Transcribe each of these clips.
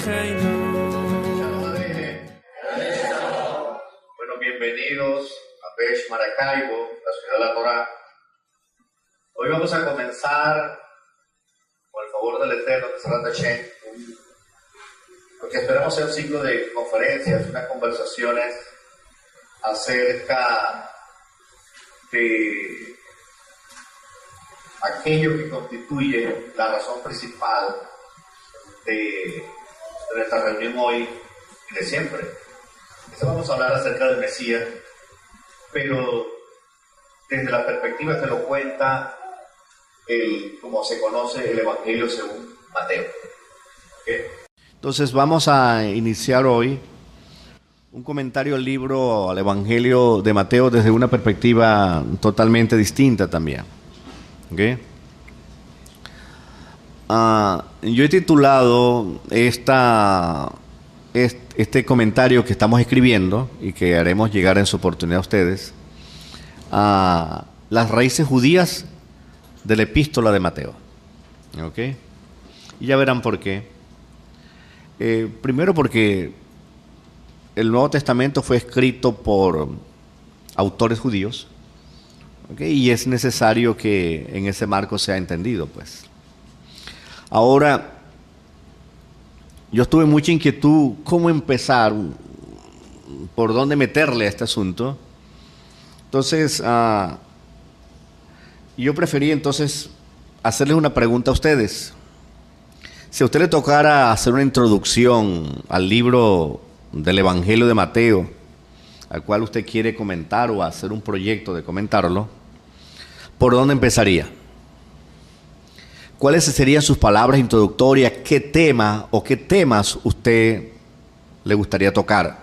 Bueno, bienvenidos a Besh Maracaibo, la ciudad de la Torá. Hoy vamos a comenzar, con el favor del Eterno, de Sarat Hashem, porque esperamos sea un ciclo de conferencias, unas conversaciones acerca de aquello que constituye la razón principal de nuestra reunión hoy y de siempre. Vamos a hablar acerca del Mesías, pero desde la perspectiva que lo cuenta como se conoce el Evangelio según Mateo. ¿Okay? Entonces vamos a iniciar hoy un comentario al libro, al Evangelio de Mateo, desde una perspectiva totalmente distinta también. ¿Okay? Yo he titulado este comentario que estamos escribiendo y que haremos llegar en su oportunidad a ustedes, a las raíces judías de la epístola de Mateo. ¿Ok? Y ya verán por qué. Primero porque el Nuevo Testamento fue escrito por autores judíos, ¿okay? Y es necesario que en ese marco sea entendido, pues. Ahora, yo tuve mucha inquietud cómo empezar, por dónde meterle a este asunto. Entonces, yo preferí entonces hacerles una pregunta a ustedes. Si a usted le tocara hacer una introducción al libro del Evangelio de Mateo, al cual usted quiere comentar o hacer un proyecto de comentarlo, ¿por dónde empezaría? ¿Cuáles serían sus palabras introductorias? ¿Qué tema o qué temas usted le gustaría tocar?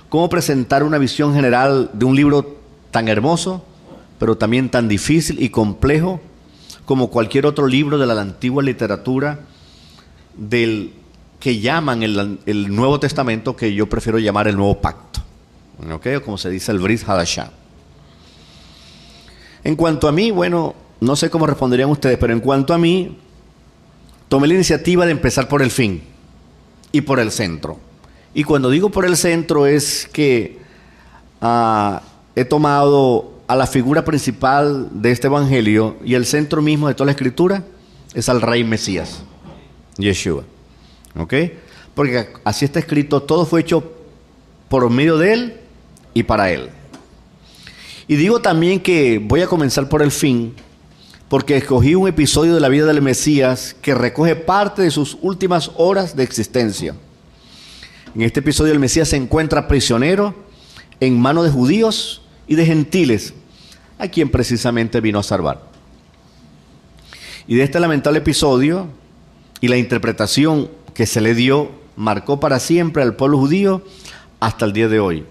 ¿Cómo presentar una visión general de un libro tan hermoso, pero también tan difícil y complejo como cualquier otro libro de la antigua literatura del que llaman el Nuevo Testamento, que yo prefiero llamar el Nuevo Pacto? ¿Okay? O como se dice, el Brit Hadashah. En cuanto a mí, bueno, no sé cómo responderían ustedes, pero en cuanto a mí, tomé la iniciativa de empezar por el fin y por el centro. Y cuando digo por el centro es que he tomado a la figura principal de este evangelio, y el centro mismo de toda la escritura es al Rey Mesías, Yeshua. ¿Ok? Porque así está escrito, todo fue hecho por medio de Él y para Él. Y digo también que voy a comenzar por el fin, porque escogí un episodio de la vida del Mesías que recoge parte de sus últimas horas de existencia. En este episodio el Mesías se encuentra prisionero en manos de judíos y de gentiles, a quien precisamente vino a salvar. Y de este lamentable episodio y la interpretación que se le dio, marcó para siempre al pueblo judío hasta el día de hoy.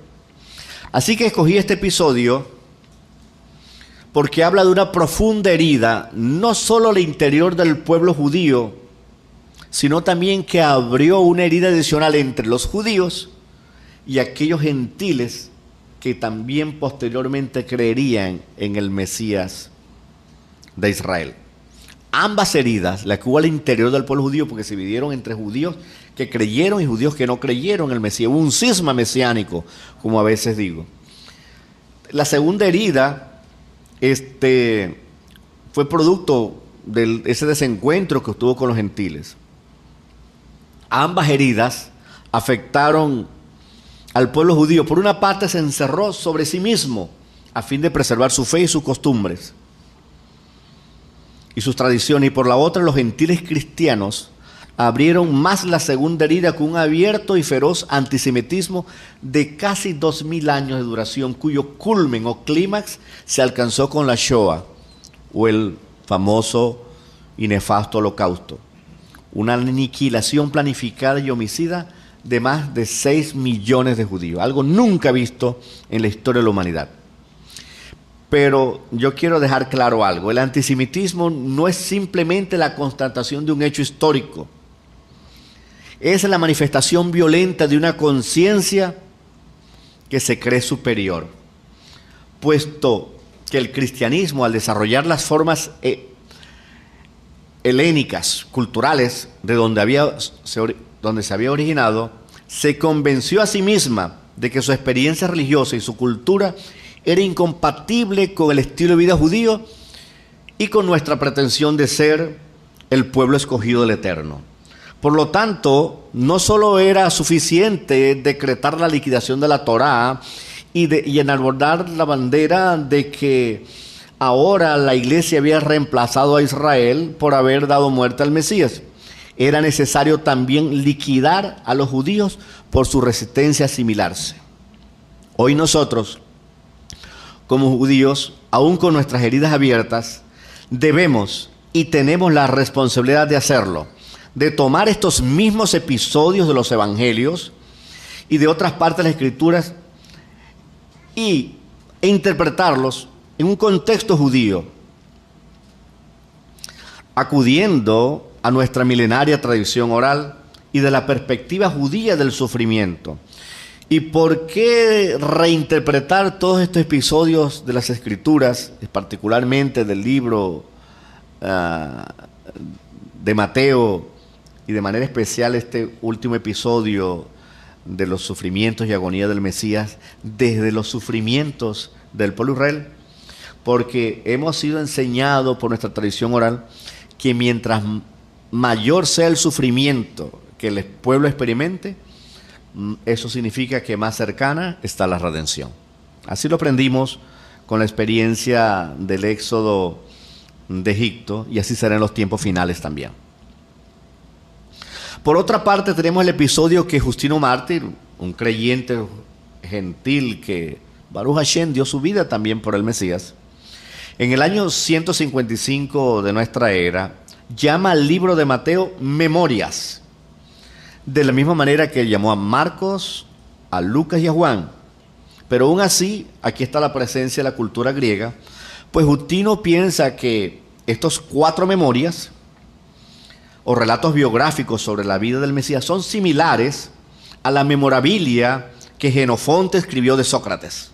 Así que escogí este episodio porque habla de una profunda herida, no solo al interior del pueblo judío, sino también que abrió una herida adicional entre los judíos y aquellos gentiles que también posteriormente creerían en el Mesías de Israel. Ambas heridas, la que hubo al interior del pueblo judío, porque se dividieron entre judíos que creyeron y judíos que no creyeron en el Mesías. Hubo un cisma mesiánico, como a veces digo. La segunda herida fue producto de ese desencuentro que tuvo con los gentiles. Ambas heridas afectaron al pueblo judío. Por una parte, se encerró sobre sí mismo a fin de preservar su fe y sus costumbres y sus tradiciones, y por la otra, los gentiles cristianos abrieron más la segunda herida con un abierto y feroz antisemitismo de casi 2000 años de duración, cuyo culmen o clímax se alcanzó con la Shoah, o el famoso y nefasto holocausto, una aniquilación planificada y homicida de más de 6 millones de judíos, algo nunca visto en la historia de la humanidad. Pero yo quiero dejar claro algo: el antisemitismo no es simplemente la constatación de un hecho histórico, es la manifestación violenta de una conciencia que se cree superior, puesto que el cristianismo, al desarrollar las formas helénicas, culturales, de donde donde se había originado, se convenció a sí misma de que su experiencia religiosa y su cultura era incompatible con el estilo de vida judío y con nuestra pretensión de ser el pueblo escogido del Eterno. Por lo tanto, no solo era suficiente decretar la liquidación de la Torá y enarbolar la bandera de que ahora la iglesia había reemplazado a Israel por haber dado muerte al Mesías. Era necesario también liquidar a los judíos por su resistencia a asimilarse. Hoy nosotros, como judíos, aún con nuestras heridas abiertas, debemos y tenemos la responsabilidad de hacerlo, de tomar estos mismos episodios de los evangelios y de otras partes de las escrituras e interpretarlos en un contexto judío, acudiendo a nuestra milenaria tradición oral y de la perspectiva judía del sufrimiento. ¿Y por qué reinterpretar todos estos episodios de las Escrituras, particularmente del libro de Mateo y de manera especial este último episodio de los sufrimientos y agonía del Mesías, desde los sufrimientos del pueblo de Israel? Porque hemos sido enseñados por nuestra tradición oral que mientras mayor sea el sufrimiento que el pueblo experimente, eso significa que más cercana está la redención. Así lo aprendimos con la experiencia del éxodo de Egipto, y así será en los tiempos finales también. Por otra parte, tenemos el episodio que Justino Mártir, un creyente gentil que Baruch Hashem dio su vida también por el Mesías, en el año 155 de nuestra era, llama al libro de Mateo Memorias, de la misma manera que llamó a Marcos, a Lucas y a Juan. Pero aún así, aquí está la presencia de la cultura griega, pues Justino piensa que estos 4 memorias o relatos biográficos sobre la vida del Mesías son similares a la memorabilia que Jenofonte escribió de Sócrates.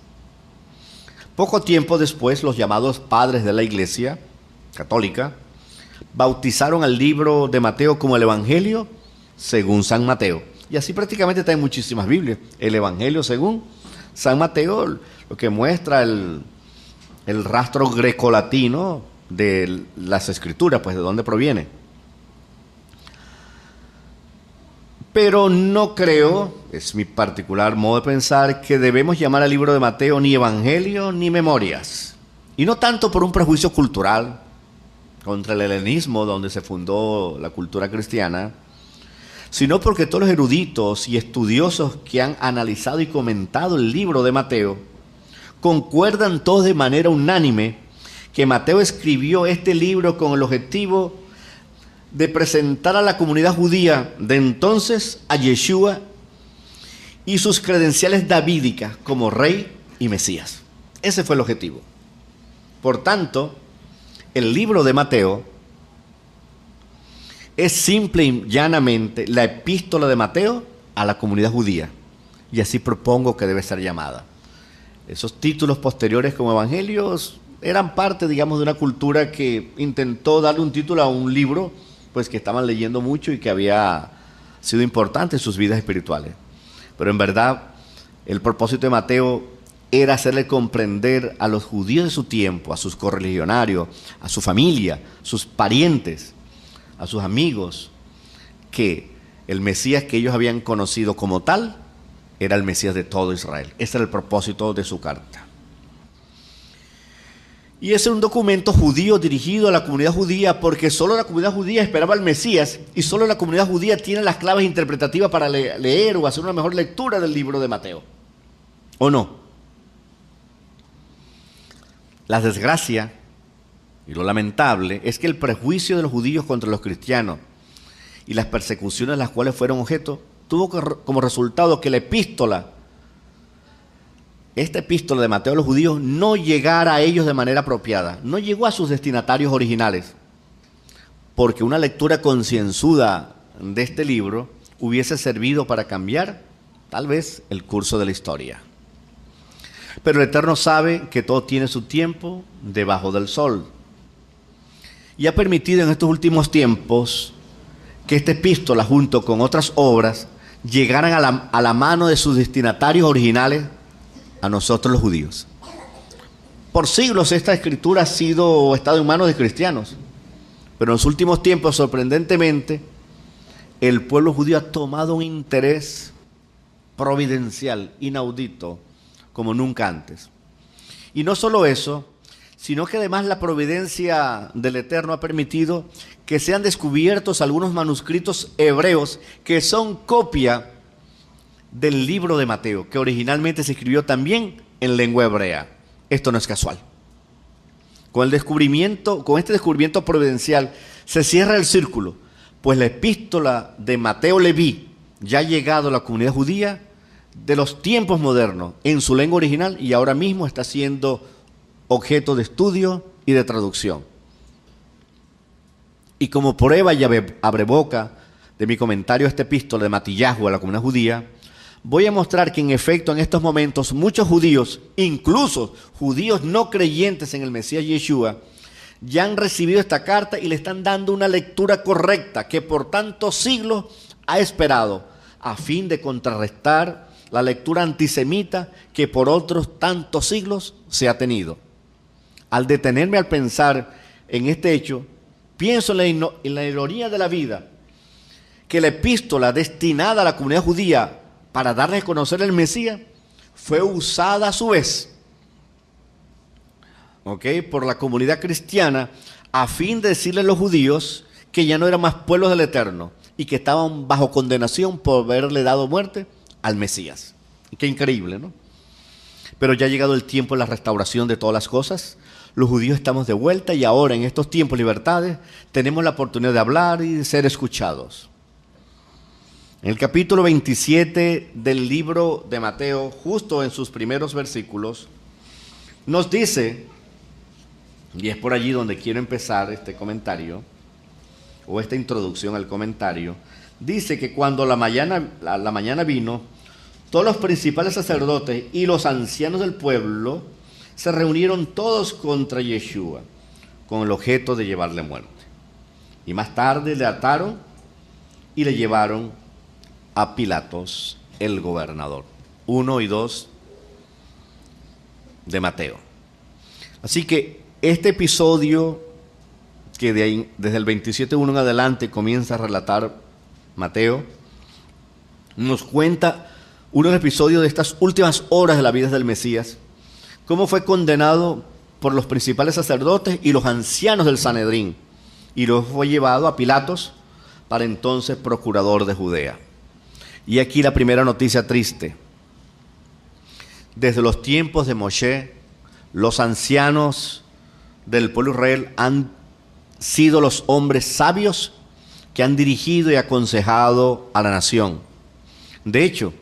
Poco tiempo después, los llamados padres de la Iglesia católica bautizaron al libro de Mateo como el Evangelio según San Mateo. Y así prácticamente está en muchísimas Biblias. El Evangelio según San Mateo, lo que muestra el rastro grecolatino de las Escrituras, pues de dónde proviene. Pero no creo, es mi particular modo de pensar, que debemos llamar al libro de Mateo ni Evangelio ni Memorias. Y no tanto por un prejuicio cultural contra el helenismo, donde se fundó la cultura cristiana, sino porque todos los eruditos y estudiosos que han analizado y comentado el libro de Mateo concuerdan todos de manera unánime que Mateo escribió este libro con el objetivo de presentar a la comunidad judía de entonces a Yeshua y sus credenciales davídicas como rey y Mesías. Ese fue el objetivo. Por tanto, el libro de Mateo es simple y llanamente la epístola de Mateo a la comunidad judía, y así propongo que debe ser llamada. Esos títulos posteriores como evangelios eran parte, digamos, de una cultura que intentó darle un título a un libro pues que estaban leyendo mucho y que había sido importante en sus vidas espirituales. Pero en verdad, el propósito de Mateo era hacerle comprender a los judíos de su tiempo, a sus correligionarios, a su familia, sus parientes, a sus amigos, que el Mesías que ellos habían conocido como tal era el Mesías de todo Israel. Ese era el propósito de su carta. Y ese es un documento judío dirigido a la comunidad judía, porque solo la comunidad judía esperaba al Mesías y solo la comunidad judía tiene las claves interpretativas para leer o hacer una mejor lectura del libro de Mateo. ¿O no? La desgracia y lo lamentable es que el prejuicio de los judíos contra los cristianos y las persecuciones de las cuales fueron objeto tuvo como resultado que esta epístola de Mateo a los judíos no llegara a ellos de manera apropiada, no llegó a sus destinatarios originales, porque una lectura concienzuda de este libro hubiese servido para cambiar, tal vez, el curso de la historia. Pero el Eterno sabe que todo tiene su tiempo debajo del sol, y ha permitido en estos últimos tiempos que esta epístola, junto con otras obras, llegaran a la mano de sus destinatarios originales, a nosotros los judíos. Por siglos esta escritura ha estado en manos de cristianos, pero en los últimos tiempos, sorprendentemente, el pueblo judío ha tomado un interés providencial, inaudito, como nunca antes. Y no solo eso, sino que además la providencia del Eterno ha permitido que sean descubiertos algunos manuscritos hebreos que son copia del libro de Mateo, que originalmente se escribió también en lengua hebrea. Esto no es casual. Con este descubrimiento providencial se cierra el círculo, pues la epístola de Mateo Leví ya ha llegado a la comunidad judía de los tiempos modernos en su lengua original y ahora mismo está siendo objeto de estudio y de traducción. Y como prueba y abreboca de mi comentario a esta epístola de Matillahu a la comunidad judía, voy a mostrar que en efecto en estos momentos muchos judíos, incluso judíos no creyentes en el Mesías Yeshua, ya han recibido esta carta y le están dando una lectura correcta que por tantos siglos ha esperado, a fin de contrarrestar la lectura antisemita que por otros tantos siglos se ha tenido. Al detenerme al pensar en este hecho, pienso en la ironía de la vida, que la epístola destinada a la comunidad judía para darles a conocer el Mesías fue usada a su vez, por la comunidad cristiana a fin de decirle a los judíos que ya no eran más pueblos del Eterno y que estaban bajo condenación por haberle dado muerte al Mesías. Qué increíble, ¿no? Pero ya ha llegado el tiempo de la restauración de todas las cosas. Los judíos estamos de vuelta y ahora en estos tiempos de libertades tenemos la oportunidad de hablar y de ser escuchados. En el capítulo 27 del libro de Mateo, justo en sus primeros versículos, nos dice, y es por allí donde quiero empezar este comentario, o esta introducción al comentario, dice que cuando la mañana vino, todos los principales sacerdotes y los ancianos del pueblo se reunieron todos contra Yeshua, con el objeto de llevarle muerte. Y más tarde le ataron y le llevaron a Pilatos, el gobernador. 1 y 2 de Mateo. Así que este episodio, que desde el 27:1 en adelante comienza a relatar Mateo, nos cuenta uno de los episodios de estas últimas horas de la vida del Mesías, cómo fue condenado por los principales sacerdotes y los ancianos del Sanedrín, y luego fue llevado a Pilatos, para entonces procurador de Judea. Y aquí la primera noticia triste. Desde los tiempos de Moshe, los ancianos del pueblo de Israel han sido los hombres sabios que han dirigido y aconsejado a la nación. De hecho,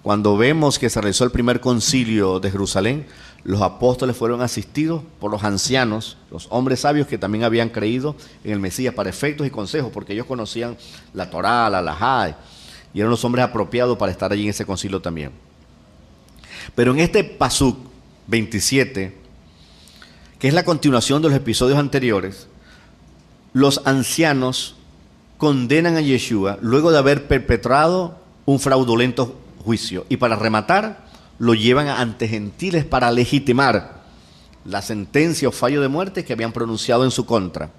cuando vemos que se realizó el primer concilio de Jerusalén, los apóstoles fueron asistidos por los ancianos, los hombres sabios que también habían creído en el Mesías para efectos y consejos, porque ellos conocían la Torá, la Halajá, y eran los hombres apropiados para estar allí en ese concilio también. Pero en este Pasuk 27, que es la continuación de los episodios anteriores, los ancianos condenan a Yeshua luego de haber perpetrado un fraudulento juicio, y para rematar lo llevan ante gentiles para legitimar la sentencia o fallo de muerte que habían pronunciado en su contra.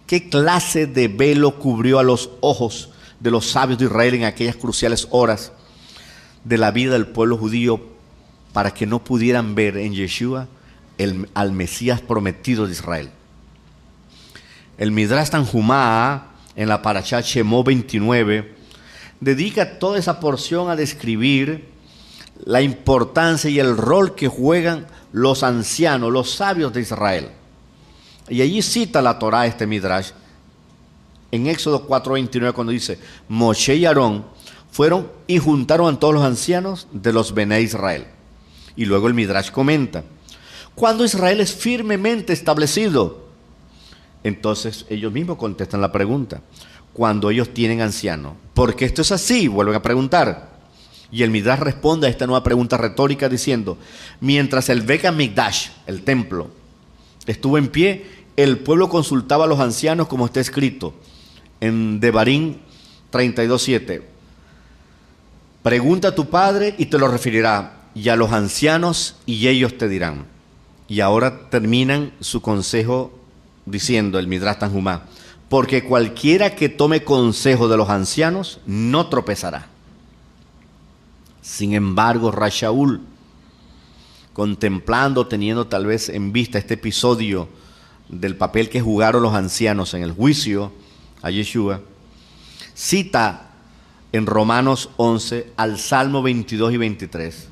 ¿Qué clase de velo cubrió a los ojos de los sabios de Israel en aquellas cruciales horas de la vida del pueblo judío para que no pudieran ver en Yeshua al Mesías prometido de Israel? El Midrash Tanjumá, en la Parashá Shemot 29, dedica toda esa porción a describir la importancia y el rol que juegan los ancianos, los sabios de Israel. Y allí cita la Torá este Midrash, en Éxodo 4:29, cuando dice: Moshe y Aarón fueron y juntaron a todos los ancianos de los Bené Israel. Y luego el Midrash comenta: cuando Israel es firmemente establecido, entonces ellos mismos contestan la pregunta: cuando ellos tienen ancianos. ¿Por qué esto es así? Vuelven a preguntar. Y el Midrash responde a esta nueva pregunta retórica diciendo: mientras el Bet HaMikdash, el templo, estuvo en pie, el pueblo consultaba a los ancianos, como está escrito: en Devarim 32:7. Pregunta a tu padre y te lo referirá, y a los ancianos y ellos te dirán. Y ahora terminan su consejo diciendo el Midrash Tanjumá, porque cualquiera que tome consejo de los ancianos no tropezará. Sin embargo, Rashaul, contemplando, teniendo tal vez en vista este episodio del papel que jugaron los ancianos en el juicio a Yeshua, cita en Romanos 11 al Salmo 22 y 23,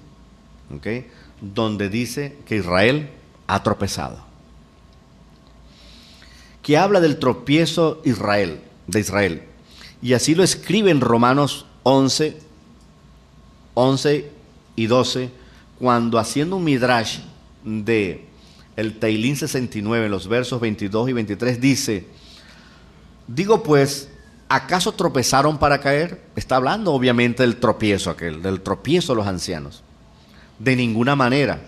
¿okay?, donde dice que Israel ha tropezado, que habla del tropiezo de Israel, y así lo escribe en Romanos 11 y 12, cuando haciendo un midrash de el Teilín 69, en los versos 22 y 23, dice, digo pues, ¿acaso tropezaron para caer? Está hablando obviamente del tropiezo del tropiezo de los ancianos. De ninguna manera.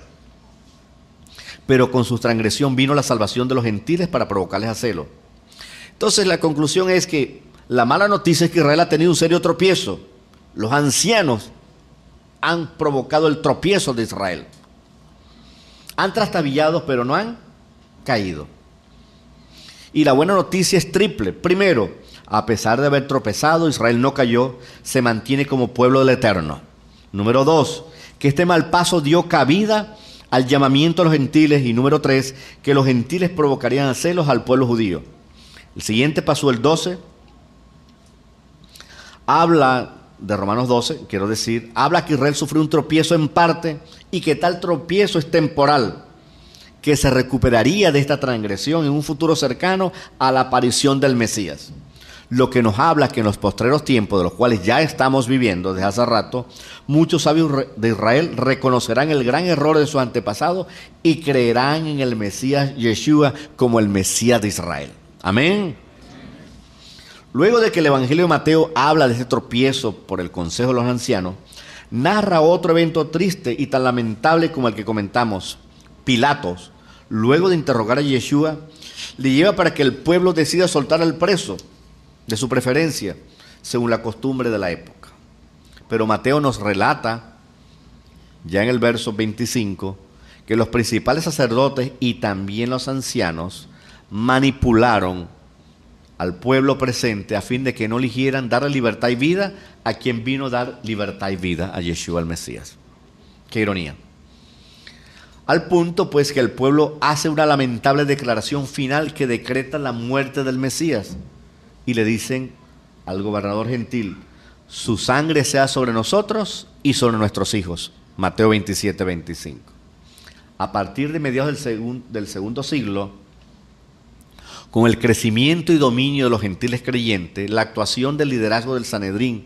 Pero con su transgresión vino la salvación de los gentiles para provocarles a celo. Entonces la conclusión es que la mala noticia es que Israel ha tenido un serio tropiezo. Los ancianos han provocado el tropiezo de Israel. Han trastabillado, pero no han caído. Y la buena noticia es triple. Primero, a pesar de haber tropezado, Israel no cayó, se mantiene como pueblo del Eterno. Número 2, que este mal paso dio cabida al llamamiento a los gentiles. Y número 3, que los gentiles provocarían a celos al pueblo judío. El siguiente paso, el 12, habla de Romanos 12, quiero decir, habla que Israel sufrió un tropiezo en parte y que tal tropiezo es temporal, que se recuperaría de esta transgresión en un futuro cercano a la aparición del Mesías. Lo que nos habla que en los postreros tiempos, de los cuales ya estamos viviendo desde hace rato, muchos sabios de Israel reconocerán el gran error de sus antepasados y creerán en el Mesías Yeshua como el Mesías de Israel. Amén. Luego de que el Evangelio de Mateo habla de ese tropiezo por el consejo de los ancianos, narra otro evento triste y tan lamentable como el que comentamos. Pilatos, luego de interrogar a Yeshua, le lleva para que el pueblo decida soltar al preso de su preferencia, según la costumbre de la época. Pero Mateo nos relata, ya en el verso 25, que los principales sacerdotes y también los ancianos manipularon al pueblo presente a fin de que no eligieran darle libertad y vida a quien vino a dar libertad y vida, a Yeshua el Mesías. Qué ironía. Al punto pues que el pueblo hace una lamentable declaración final que decreta la muerte del Mesías y le dicen al gobernador gentil, su sangre sea sobre nosotros y sobre nuestros hijos. Mateo 27, 25. A partir de mediados del segundo siglo, con el crecimiento y dominio de los gentiles creyentes, la actuación del liderazgo del Sanedrín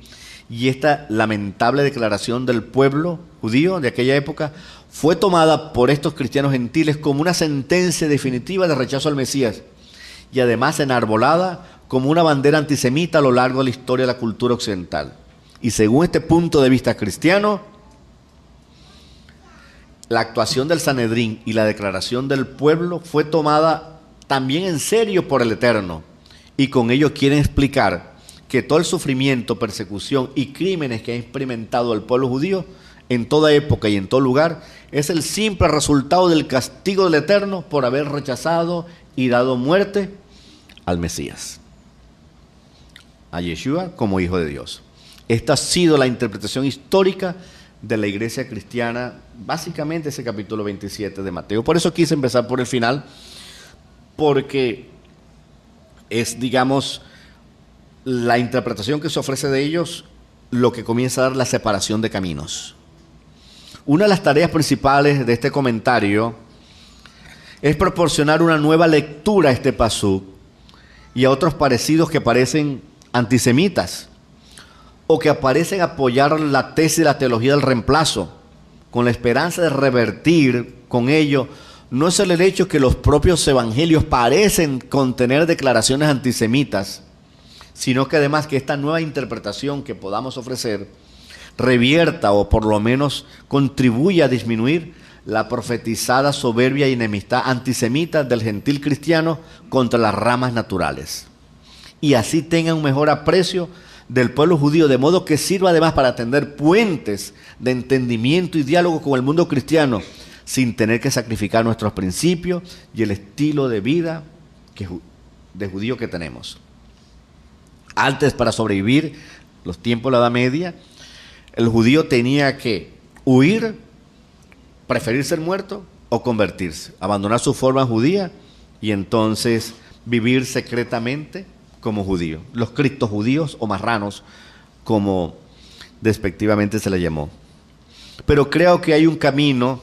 y esta lamentable declaración del pueblo judío de aquella época fue tomada por estos cristianos gentiles como una sentencia definitiva de rechazo al Mesías y además enarbolada como una bandera antisemita a lo largo de la historia de la cultura occidental. Y según este punto de vista cristiano, la actuación del Sanedrín y la declaración del pueblo fue tomada también en serio por el Eterno, y con ello quieren explicar que todo el sufrimiento, persecución y crímenes que ha experimentado el pueblo judío en toda época y en todo lugar es el simple resultado del castigo del Eterno por haber rechazado y dado muerte al Mesías, a Yeshua como Hijo de Dios. Esta ha sido la interpretación histórica de la iglesia cristiana, básicamente ese capítulo 27 de Mateo. Por eso quise empezar por el final, porque es, digamos, la interpretación que se ofrece de ellos lo que comienza a dar la separación de caminos. Una de las tareas principales de este comentario es proporcionar una nueva lectura a este pasuk y a otros parecidos que parecen antisemitas o que aparecen apoyar la tesis de la teología del reemplazo, con la esperanza de revertir con ello. No es el hecho que los propios evangelios parecen contener declaraciones antisemitas, sino que además que esta nueva interpretación que podamos ofrecer revierta o por lo menos contribuya a disminuir la profetizada soberbia y enemistad antisemita del gentil cristiano contra las ramas naturales. y así tengan un mejor aprecio del pueblo judío, de modo que sirva además para tender puentes de entendimiento y diálogo con el mundo cristiano, sin tener que sacrificar nuestros principios y el estilo de vida de judío que tenemos. Antes, para sobrevivir los tiempos de la Edad Media, el judío tenía que huir, preferir ser muerto o convertirse, abandonar su forma judía y entonces vivir secretamente como judío. Los criptojudíos o marranos, como despectivamente se le llamó. Pero creo que hay un camino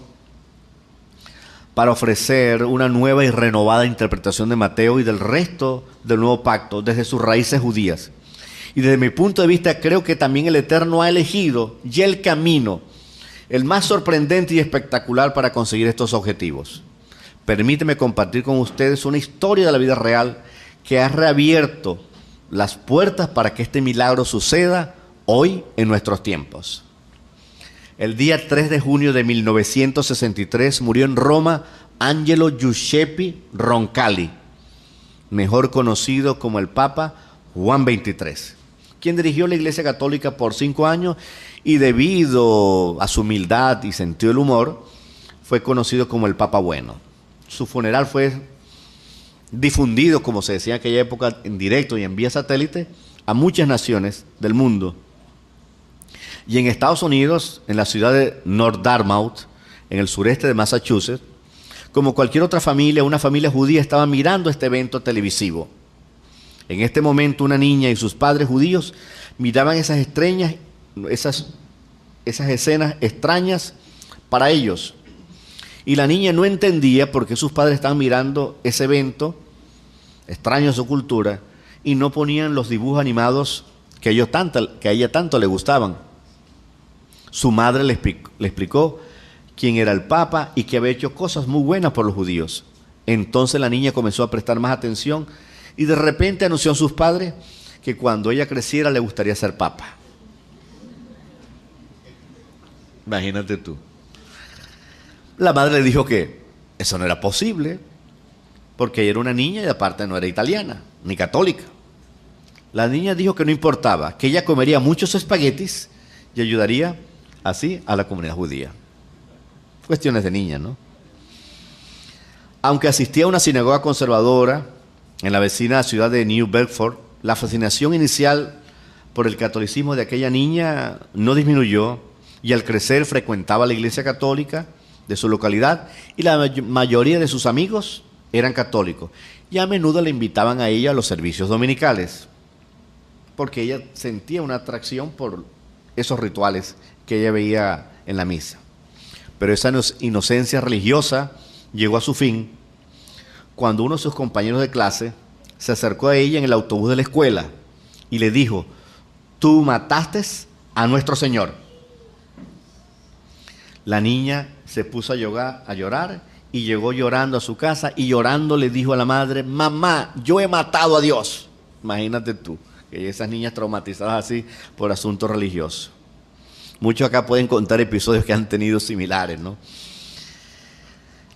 para ofrecer una nueva y renovada interpretación de Mateo y del resto del Nuevo Pacto desde sus raíces judías. Y desde mi punto de vista creo que también el Eterno ha elegido ya el camino, el más sorprendente y espectacular para conseguir estos objetivos. Permíteme compartir con ustedes una historia de la vida real que ha reabierto las puertas para que este milagro suceda hoy en nuestros tiempos. El día 3 de junio de 1963 murió en Roma Angelo Giuseppe Roncalli, mejor conocido como el Papa Juan XXIII, quien dirigió la Iglesia Católica por 5 años y debido a su humildad y sentido del humor, fue conocido como el Papa Bueno. Su funeral fue difundido, como se decía en aquella época, en directo y en vía satélite a muchas naciones del mundo. Y en Estados Unidos, en la ciudad de North Dartmouth, en el sureste de Massachusetts, como cualquier otra familia, una familia judía estaba mirando este evento televisivo. En este momento, una niña y sus padres judíos miraban esas escenas extrañas para ellos. Y la niña no entendía por qué sus padres estaban mirando ese evento extraño a su cultura y no ponían los dibujos animados que a ella tanto le gustaban. Su madre le explicó quién era el Papa y que había hecho cosas muy buenas por los judíos. Entonces la niña comenzó a prestar más atención y de repente anunció a sus padres que cuando ella creciera le gustaría ser Papa. Imagínate tú. La madre le dijo que eso no era posible porque ella era una niña y aparte no era italiana ni católica. La niña dijo que no importaba, que ella comería muchos espaguetis y ayudaría así a la comunidad judía. Cuestiones de niña, ¿no? Aunque asistía a una sinagoga conservadora en la vecina ciudad de New Bedford, la fascinación inicial por el catolicismo de aquella niña no disminuyó y al crecer frecuentaba la iglesia católica de su localidad y la mayoría de sus amigos eran católicos y a menudo le invitaban a ella a los servicios dominicales porque ella sentía una atracción por esos rituales que ella veía en la misa. Pero esa inocencia religiosa llegó a su fin cuando uno de sus compañeros de clase se acercó a ella en el autobús de la escuela y le dijo: «Tú mataste a nuestro Señor». La niña se puso a llorar y llegó llorando a su casa y llorando le dijo a la madre: «Mamá, yo he matado a Dios». Imagínate tú, que esas niñas traumatizadas así por asuntos religiosos. Muchos acá pueden contar episodios que han tenido similares, ¿no?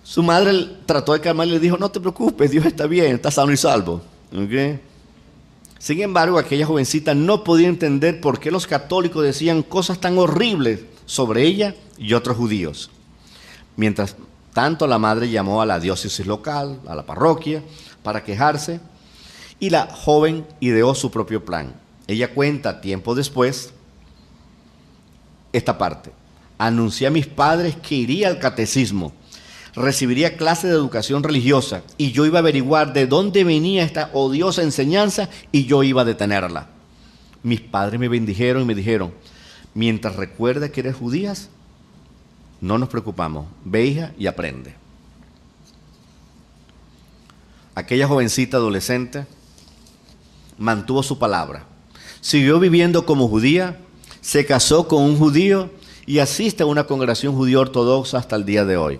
Su madre trató de calmarle y le dijo: «No te preocupes, Dios está bien, está sano y salvo». ¿Okay? Sin embargo, aquella jovencita no podía entender por qué los católicos decían cosas tan horribles sobre ella y otros judíos. Mientras tanto, la madre llamó a la diócesis local, a la parroquia, para quejarse, y la joven ideó su propio plan. Ella cuenta tiempo después esta parte: «Anuncié a mis padres que iría al catecismo, recibiría clases de educación religiosa y yo iba a averiguar de dónde venía esta odiosa enseñanza y yo iba a detenerla. Mis padres me bendijeron y me dijeron: mientras recuerdes que eres judía, no nos preocupamos, ve hija y aprende». Aquella jovencita adolescente mantuvo su palabra, siguió viviendo como judía, se casó con un judío y asiste a una congregación judía ortodoxa hasta el día de hoy.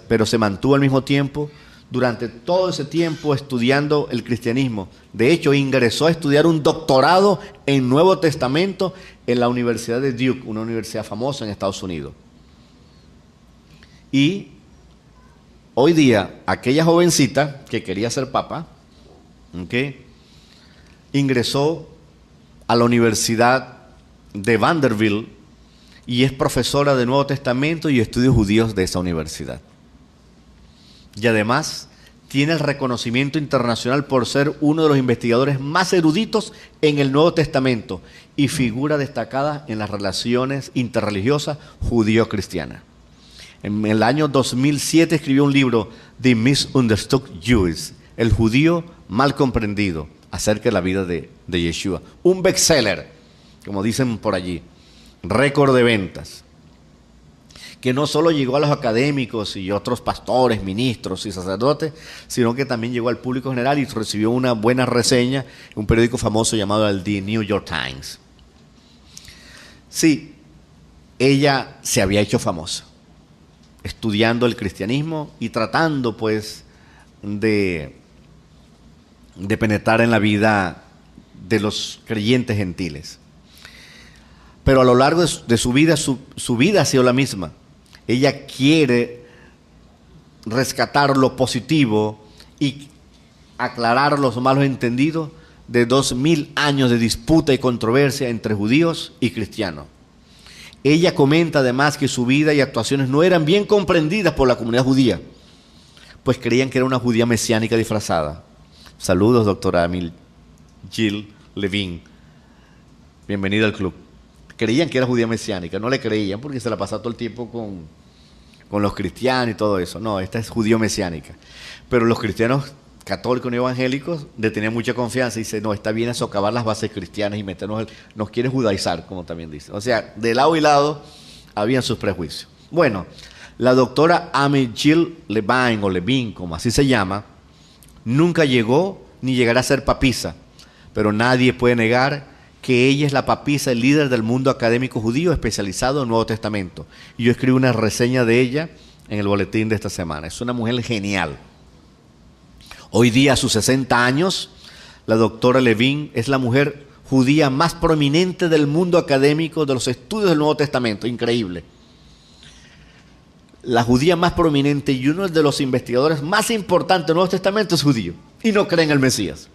Pero se mantuvo al mismo tiempo durante todo ese tiempo estudiando el cristianismo. De hecho, ingresó a estudiar un doctorado en Nuevo Testamento en la Universidad de Duke, una universidad famosa en Estados Unidos. Y hoy día, aquella jovencita que quería ser papa, ¿okay?, ingresó a la Universidad de Vanderbilt y es profesora de Nuevo Testamento y estudios judíos de esa universidad. Y además tiene el reconocimiento internacional por ser uno de los investigadores más eruditos en el Nuevo Testamento y figura destacada en las relaciones interreligiosas judío-cristianas. En el año 2007 escribió un libro, The Misunderstood Jews, el judío mal comprendido, acerca de la vida de Yeshua. Un bestseller, como dicen por allí, récord de ventas, que no solo llegó a los académicos y otros pastores, ministros y sacerdotes, sino que también llegó al público general y recibió una buena reseña en un periódico famoso llamado el The New York Times. Sí, ella se había hecho famosa, estudiando el cristianismo y tratando pues de penetrar en la vida de los creyentes gentiles. Pero a lo largo de su vida, su vida ha sido la misma. Ella quiere rescatar lo positivo y aclarar los malos entendidos de 2000 años de disputa y controversia entre judíos y cristianos. Ella comenta además que su vida y actuaciones no eran bien comprendidas por la comunidad judía, pues creían que era una judía mesiánica disfrazada. Saludos, doctora Jill Levine. Bienvenida al club. Creían que era judía mesiánica, no le creían porque se la pasaba todo el tiempo con los cristianos y todo eso. No, esta es judío mesiánica. Pero los cristianos católicos y evangélicos le tenían mucha confianza y dicen, no, está bien a socavar las bases cristianas y meternos, nos quiere judaizar, como también dice. O sea, de lado y lado habían sus prejuicios. Bueno, la doctora Amy Jill Levine, o Levine, como así se llama, nunca llegó ni llegará a ser papisa, pero nadie puede negar que ella es la papisa y líder del mundo académico judío especializado en el Nuevo Testamento. Y yo escribo una reseña de ella en el boletín de esta semana. Es una mujer genial. Hoy día, a sus 60 años, la doctora Levine es la mujer judía más prominente del mundo académico de los estudios del Nuevo Testamento. Increíble. La judía más prominente y uno de los investigadores más importantes del Nuevo Testamento es judío y no cree en el Mesías.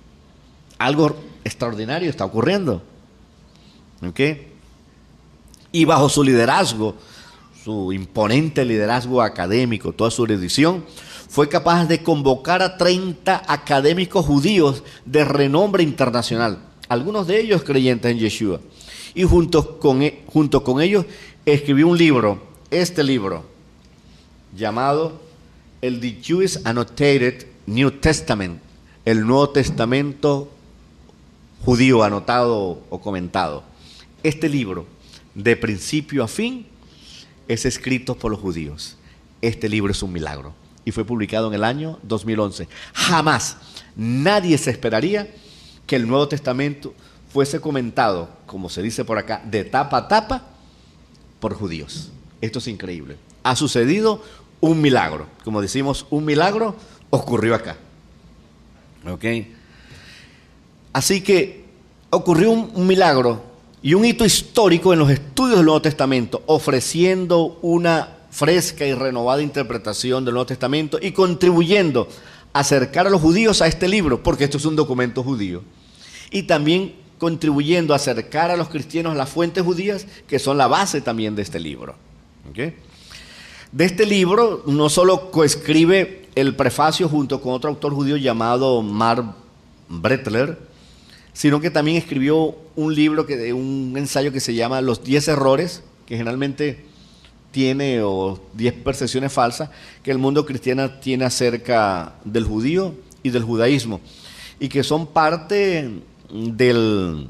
Algo extraordinario está ocurriendo. ¿Ok? Y bajo su liderazgo, su imponente liderazgo académico, toda su erudición, fue capaz de convocar a 30 académicos judíos de renombre internacional, algunos de ellos creyentes en Yeshua. Y junto con ellos escribió un libro, este libro, llamado el The Jewish Annotated New Testament, el Nuevo Testamento judío anotado o comentado. Este libro, de principio a fin, es escrito por los judíos. Este libro es un milagro y fue publicado en el año 2011. Jamás nadie se esperaría que el Nuevo Testamento fuese comentado, como se dice por acá, de tapa a tapa por judíos. Esto es increíble. Ha sucedido un milagro. Como decimos, un milagro ocurrió acá. ¿Ok? Así que ocurrió un milagro y un hito histórico en los estudios del Nuevo Testamento, ofreciendo una fresca y renovada interpretación del Nuevo Testamento y contribuyendo a acercar a los judíos a este libro, porque esto es un documento judío, y también contribuyendo a acercar a los cristianos a las fuentes judías, que son la base también de este libro. ¿Okay? De este libro no solo coescribe el prefacio junto con otro autor judío llamado Mark Brettler, sino que también escribió un libro, un ensayo que se llama Los 10 errores, que generalmente tiene, o 10 percepciones falsas, que el mundo cristiano tiene acerca del judío y del judaísmo, y que son parte del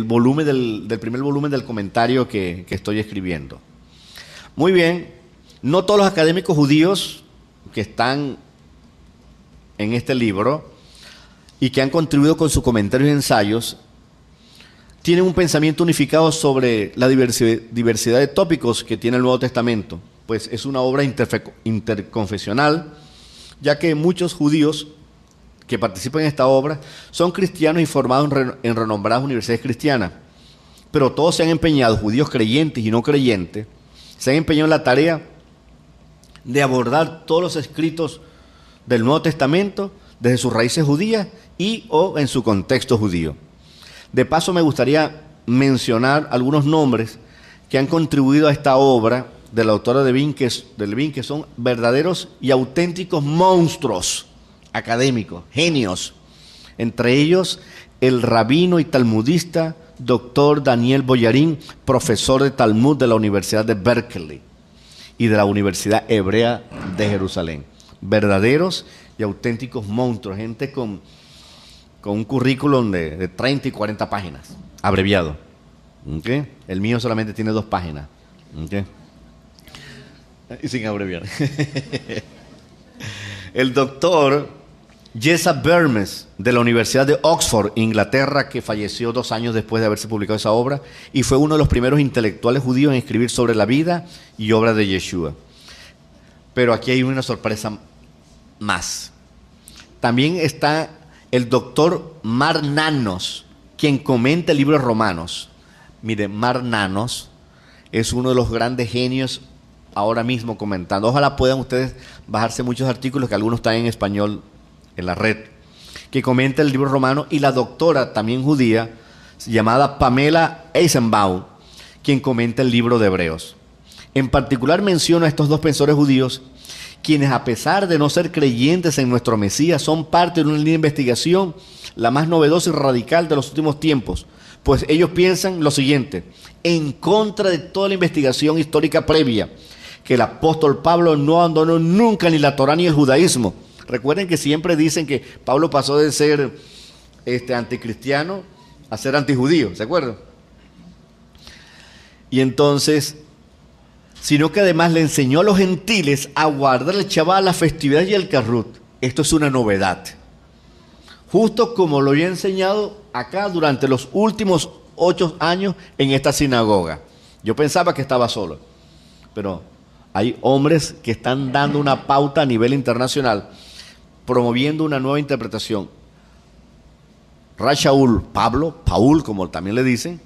volumen, del primer volumen del comentario que estoy escribiendo. Muy bien, no todos los académicos judíos que están en este libro y que han contribuido con sus comentarios y ensayos tienen un pensamiento unificado sobre la diversidad de tópicos que tiene el Nuevo Testamento, pues es una obra interconfesional, ya que muchos judíos que participan en esta obra son cristianos y formados en renombradas universidades cristianas, pero todos se han empeñado, judíos creyentes y no creyentes, se han empeñado en la tarea de abordar todos los escritos del Nuevo Testamento desde sus raíces judías y o en su contexto judío. De paso, me gustaría mencionar algunos nombres que han contribuido a esta obra de la autora de Levin, que son verdaderos y auténticos monstruos académicos, genios. Entre ellos, el rabino y talmudista Dr. Daniel Boyarín, profesor de Talmud de la Universidad de Berkeley y de la Universidad Hebrea de Jerusalén. Verdaderos y auténticos monstruos, gente con un currículum de 30 y 40 páginas, abreviado. ¿Okay? El mío solamente tiene 2 páginas. ¿Okay? Y sin abreviar. El doctor Jessa Bermes, de la Universidad de Oxford, Inglaterra, que falleció 2 años después de haberse publicado esa obra, y fue uno de los primeros intelectuales judíos en escribir sobre la vida y obra de Yeshua. Pero aquí hay una sorpresa más. También está el doctor Mar Nanos, quien comenta el libro de Romanos. Mire, Mar Nanos es uno de los grandes genios ahora mismo comentando. Ojalá puedan ustedes bajarse muchos artículos, que algunos están en español en la red, que comenta el libro romano, y la doctora también judía llamada Pamela Eisenbaum, quien comenta el libro de Hebreos. En particular menciono a estos 2 pensadores judíos, quienes, a pesar de no ser creyentes en nuestro Mesías, son parte de una línea de investigación la más novedosa y radical de los últimos tiempos, pues ellos piensan lo siguiente: en contra de toda la investigación histórica previa, que el apóstol Pablo no abandonó nunca ni la Torá ni el judaísmo. Recuerden que siempre dicen que Pablo pasó de ser anticristiano a ser antijudío, ¿se acuerdan? Y entonces, sino que además le enseñó a los gentiles a guardar el Shabbat, la festividad y el Karut. Esto es una novedad. Justo como lo había enseñado acá durante los últimos 8 años en esta sinagoga. Yo pensaba que estaba solo, pero hay hombres que están dando una pauta a nivel internacional, promoviendo una nueva interpretación. Rashaul, Paul, como también le dicen,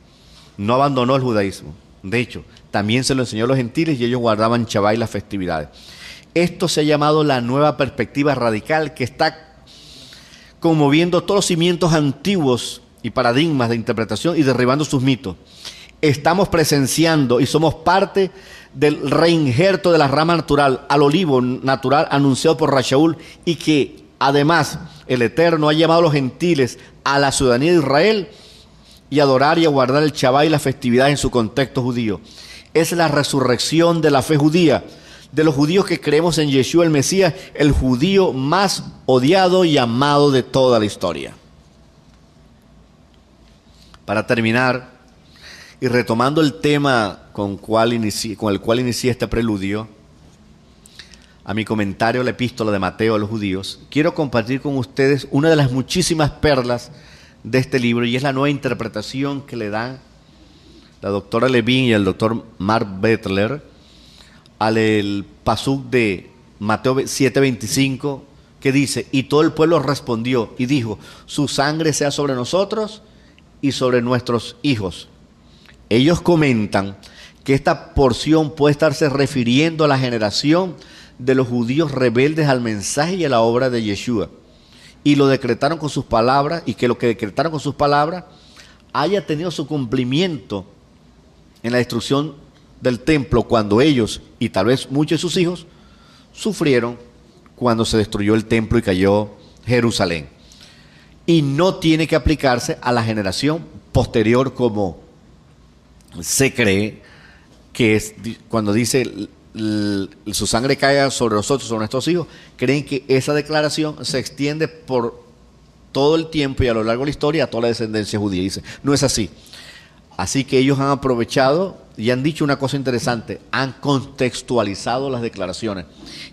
no abandonó el judaísmo. De hecho, también se lo enseñó a los gentiles y ellos guardaban Shabbat y las festividades. Esto se ha llamado la nueva perspectiva radical, que está conmoviendo todos los cimientos antiguos y paradigmas de interpretación y derribando sus mitos. Estamos presenciando y somos parte del reinjerto de la rama natural al olivo natural anunciado por Rashaul, y que además el Eterno ha llamado a los gentiles a la ciudadanía de Israel y adorar y a guardar el Shabbat y la festividad en su contexto judío. Es la resurrección de la fe judía, de los judíos que creemos en Yeshua el Mesías, el judío más odiado y amado de toda la historia. Para terminar, y retomando el tema con el cual inicié este preludio a mi comentario a la epístola de Mateo a los judíos, quiero compartir con ustedes una de las muchísimas perlas de este libro, y es la nueva interpretación que le dan la doctora Levin y el doctor Mark Bettler al pasuk de Mateo 7:25, que dice: y todo el pueblo respondió y dijo, su sangre sea sobre nosotros y sobre nuestros hijos. Ellos comentan que esta porción puede estarse refiriendo a la generación de los judíos rebeldes al mensaje y a la obra de Yeshua, y lo decretaron con sus palabras, y que lo que decretaron con sus palabras haya tenido su cumplimiento en la destrucción del templo, cuando ellos, y tal vez muchos de sus hijos, sufrieron cuando se destruyó el templo y cayó Jerusalén. Y no tiene que aplicarse a la generación posterior, como se cree que es cuando dice su sangre caiga sobre nosotros, sobre nuestros hijos. Creen que esa declaración se extiende por todo el tiempo y a lo largo de la historia a toda la descendencia judía. Dice, no es así. Así que ellos han aprovechado y han dicho una cosa interesante: han contextualizado las declaraciones,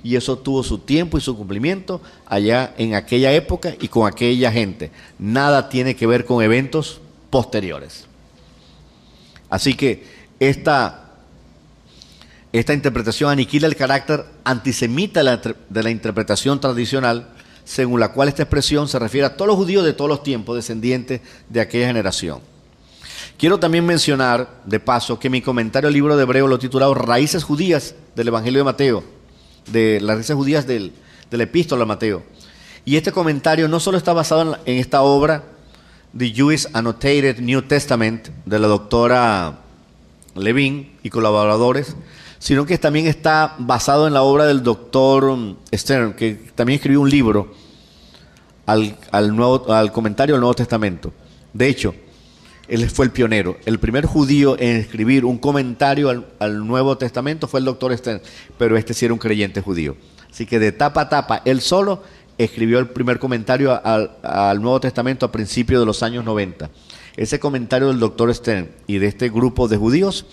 y eso tuvo su tiempo y su cumplimiento allá en aquella época y con aquella gente. Nada tiene que ver con eventos posteriores. Así que esta interpretación aniquila el carácter antisemita de la interpretación tradicional, según la cual esta expresión se refiere a todos los judíos de todos los tiempos, descendientes de aquella generación. Quiero también mencionar, de paso, que mi comentario al libro de Hebreos lo he titulado Raíces Judías del Evangelio de Mateo, de las raíces judías de la epístola de Mateo. Y este comentario no solo está basado en esta obra, The Jewish Annotated New Testament, de la doctora Levin y colaboradores, sino que también está basado en la obra del doctor Stern, que también escribió un libro al comentario del Nuevo Testamento. De hecho, él fue el pionero. El primer judío en escribir un comentario al Nuevo Testamento fue el doctor Stern, pero este sí era un creyente judío. Así que de tapa a tapa, él solo escribió el primer comentario al Nuevo Testamento a principios de los años 90. Ese comentario del doctor Stern y de este grupo de judíos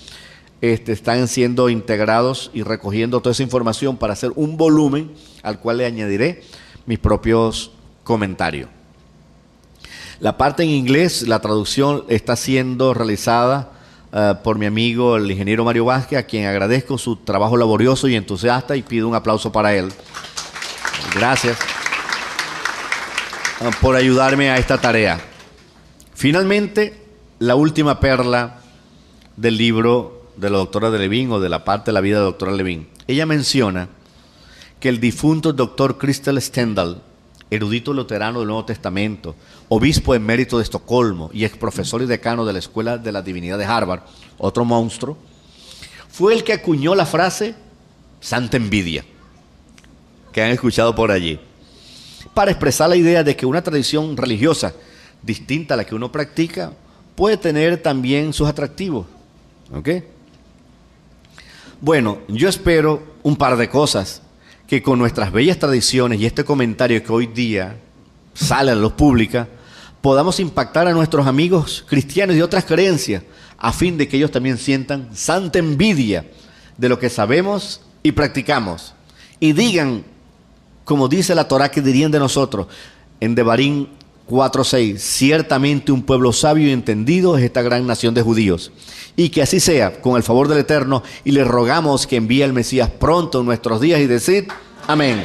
están siendo integrados y recogiendo toda esa información para hacer un volumen al cual le añadiré mis propios comentarios. La parte en inglés, la traducción está siendo realizada por mi amigo el ingeniero Mario Vázquez, a quien agradezco su trabajo laborioso y entusiasta y pido un aplauso para él. Gracias por ayudarme a esta tarea. Finalmente, la última perla del libro de la doctora de Levin, o de la parte de la vida de la doctora Levin. Ella menciona que el difunto doctor Christel Stendhal, erudito luterano del Nuevo Testamento, obispo emérito de Estocolmo y ex profesor y decano de la Escuela de la Divinidad de Harvard, otro monstruo, fue el que acuñó la frase santa envidia, que han escuchado por allí, para expresar la idea de que una tradición religiosa distinta a la que uno practica puede tener también sus atractivos. ¿Ok? Bueno, yo espero un par de cosas, que con nuestras bellas tradiciones y este comentario que hoy día sale a la luz pública, podamos impactar a nuestros amigos cristianos de otras creencias, a fin de que ellos también sientan santa envidia de lo que sabemos y practicamos, y digan, como dice la Torá, que dirían de nosotros en Devarim 4:6, ciertamente un pueblo sabio y entendido es esta gran nación de judíos. Y que así sea, con el favor del Eterno, y le rogamos que envíe al Mesías pronto en nuestros días, y decid amén.